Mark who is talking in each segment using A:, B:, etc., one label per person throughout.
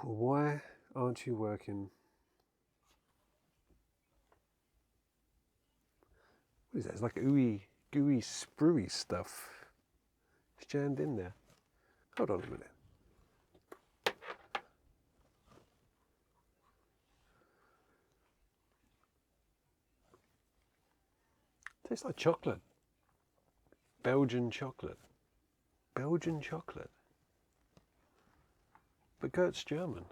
A: Why aren't you working? What is that? It's like ooey, gooey, spruey stuff. It's jammed in there. Hold on a minute. Tastes like chocolate. Belgian chocolate. Belgian chocolate. But Gert's German.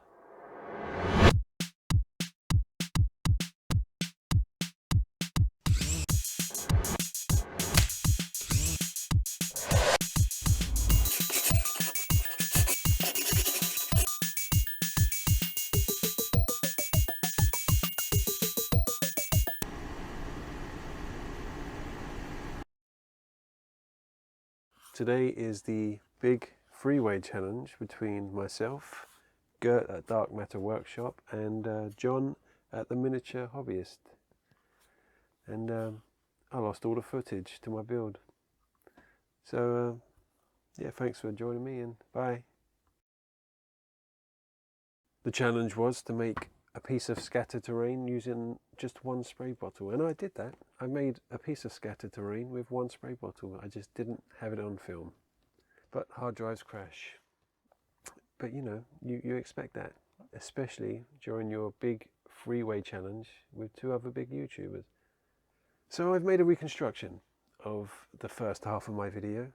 A: Today is the big freeway challenge between myself, Gert at Dark Matter Workshop, and John at the Miniature Hobbyist. And I lost all the footage to my build. So yeah, thanks for joining me and bye. The challenge was to make a piece of scattered terrain using just one spray bottle, and I did that. I made a piece of scattered terrain with one spray bottle. I just didn't have it on film. But hard drives crash. But you know, you expect that, especially during your big freeway challenge with two other big YouTubers. So I've made a reconstruction of the first half of my video.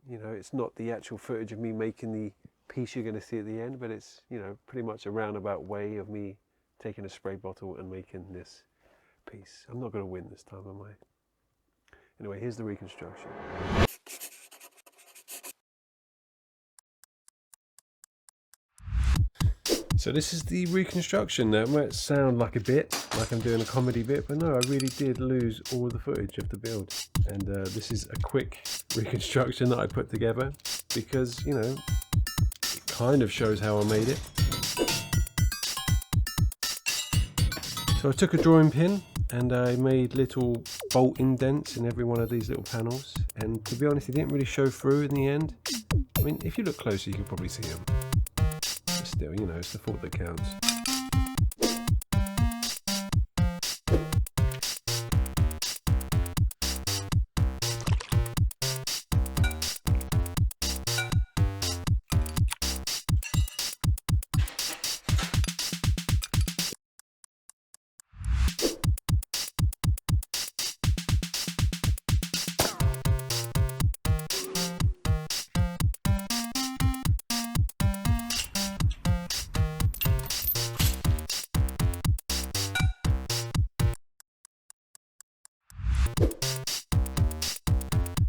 A: You know, it's not the actual footage of me making the piece you're going to see at the end, but it's, you know, pretty much a roundabout way of me taking a spray bottle and making this piece. I'm not going to win this time, am I? Anyway, here's the reconstruction. So this is the reconstruction. Now it might sound like a bit, like I'm doing a comedy bit, but no, I really did lose all the footage of the build. And this is a quick reconstruction that I put together because, you know, it kind of shows how I made it. So I took a drawing pin and I made little bolt indents in every one of these little panels. And to be honest, it didn't really show through in the end. I mean, if you look closer, you can probably see them. But still, you know, it's the thought that counts.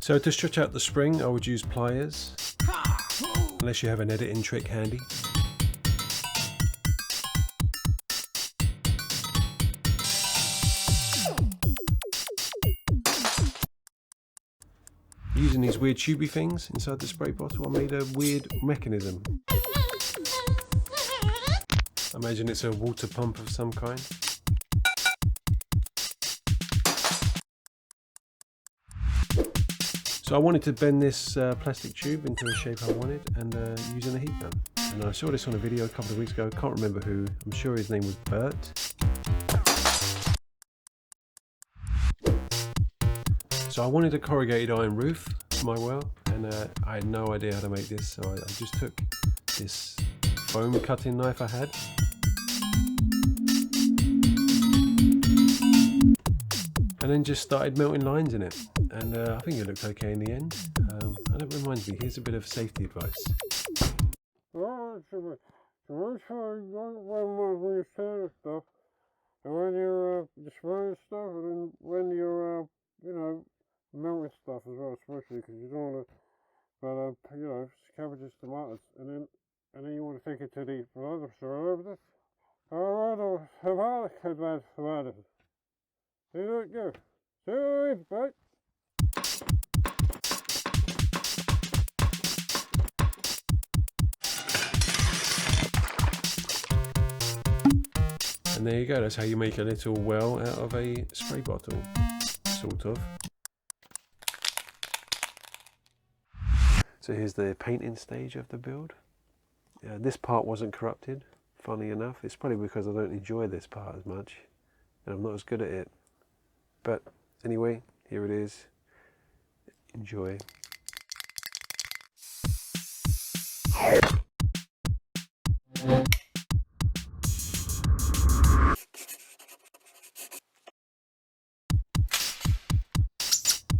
A: So to stretch out the spring, I would use pliers, unless you have an editing trick handy. Using these weird tubey things inside the spray bottle, I made a weird mechanism. I imagine it's a water pump of some kind. So I wanted to bend this plastic tube into the shape I wanted, and using a heat gun. And I saw this on a video a couple of weeks ago, I can't remember who, I'm sure his name was Bert. So I wanted a corrugated iron roof for my well, and I had no idea how to make this, so I just took this foam cutting knife I had. And then just started melting lines in it, and I think it looked okay in the end. And it reminds me, here's a bit of safety advice.
B: Well, make sure you don't when you stir stuff, and when you're spraying stuff, and then when you're you know, melting stuff as well, especially because you don't want to, you know, cabbages, tomatoes, and then you want to take it to the tomatoes. There you go. So it's back.
A: And there you go, that's how you make a little well out of a spray bottle, sort of. So here's the painting stage of the build. This part wasn't corrupted funny enough. It's probably because I don't enjoy this part as much and I'm not as good at it. But anyway, here it is. Enjoy.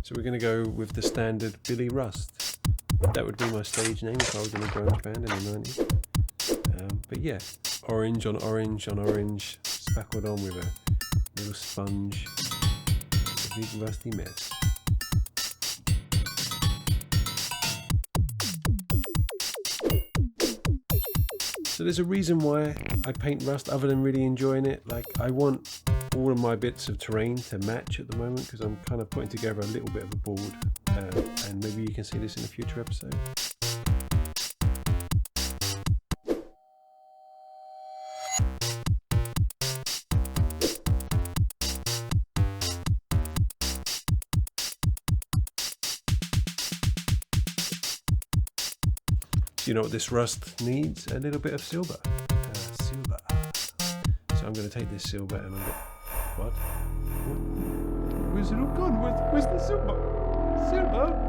A: So we're going to go with the standard Billy Rust. That would be my stage name if I was in a grunge band in the 90s. But yeah, orange on orange on orange, spackled on with a little sponge. It's a big rusty mess. So there's a reason why I paint rust other than really enjoying it. Like, I want all of my bits of terrain to match at the moment because I'm kind of putting together a little bit of a board, and maybe you can see this in a future episode. You know what this rust needs? A little bit of silver. Silver. So I'm going to take this silver and I'm going to... What? Where's it all gone? Where's the silver? Silver?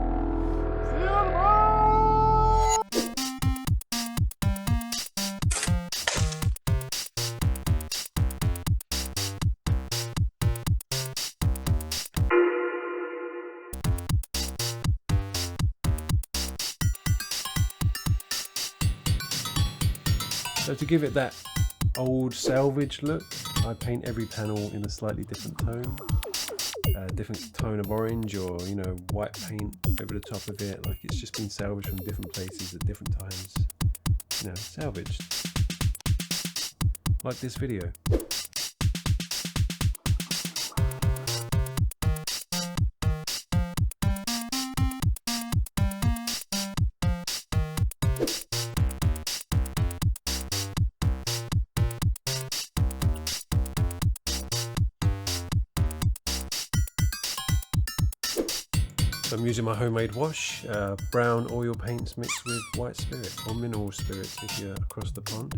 A: So to give it that old salvage look, I paint every panel in a slightly different tone. Different tone of orange, or you know, white paint over the top of it, like it's just been salvaged from different places at different times. You know, salvaged. Like this video. So I'm using my homemade wash, brown oil paints mixed with white spirit, or mineral spirits if you're across the pond.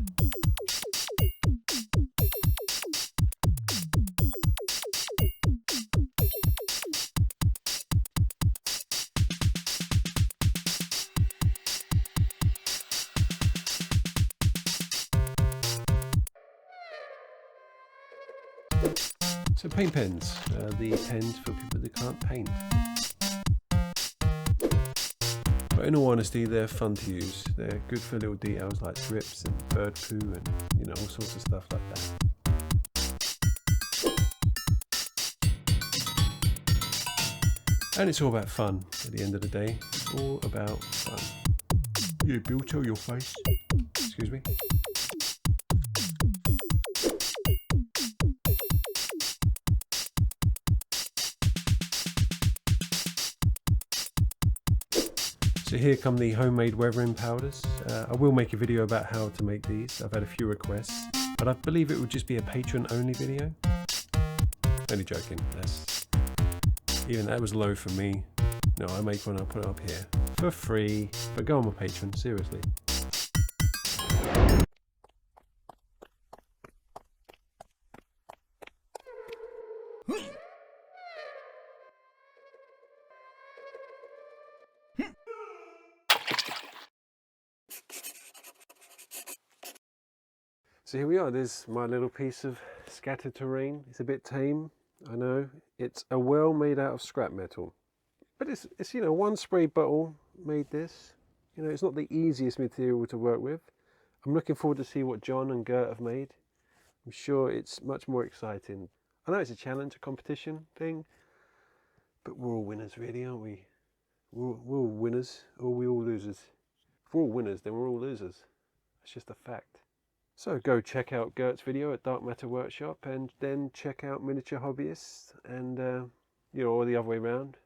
A: So paint pens, the pens for people that can't paint. But in all honesty, they're fun to use. They're good for little details like drips and bird poo and, you know, all sorts of stuff like that. And it's all about fun at the end of the day. It's all about fun. Yeah, Bill, tell your face. Excuse me. So here come the homemade weathering powders. I will make a video about how to make these. I've had a few requests, but I believe it would just be a patron only video. Only joking. Even that was low for me. No, I make one, I'll put it up here for free, but go on my Patreon, seriously. So here we are, there's my little piece of scattered terrain. It's a bit tame, I know. It's a well made out of scrap metal. But it's you know, one spray bottle made this. You know, it's not the easiest material to work with. I'm looking forward to see what John and Gert have made. I'm sure it's much more exciting. I know it's a challenge, a competition thing, but we're all winners really, aren't we? We're all winners, or we're all losers. If we're all winners, then we're all losers. That's just a fact. So go check out Gert's video at Dark Matter Workshop, and then check out Miniature Hobbyist, and you know, or the other way around.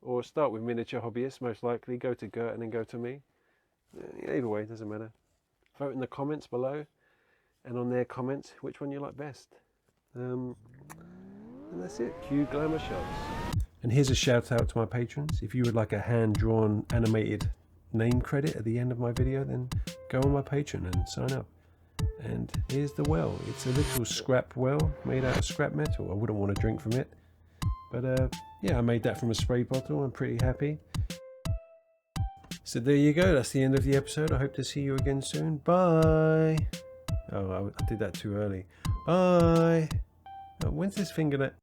A: Or start with Miniature Hobbyist, most likely, go to Gert and then go to me. Either way, doesn't matter. Vote in the comments below, and on their comments, which one you like best. And that's it, cue glamour shots. And here's a shout out to my patrons. If you would like a hand-drawn animated name credit at the end of my video, then go on my Patreon and sign up. And here's the well. It's a little scrap well made out of scrap metal. I wouldn't want to drink from it. But yeah, I made that from a spray bottle. I'm pretty happy. So there you go. That's the end of the episode. I hope to see you again soon. Bye. Oh, I did that too early. Bye. Oh, when's this finger that...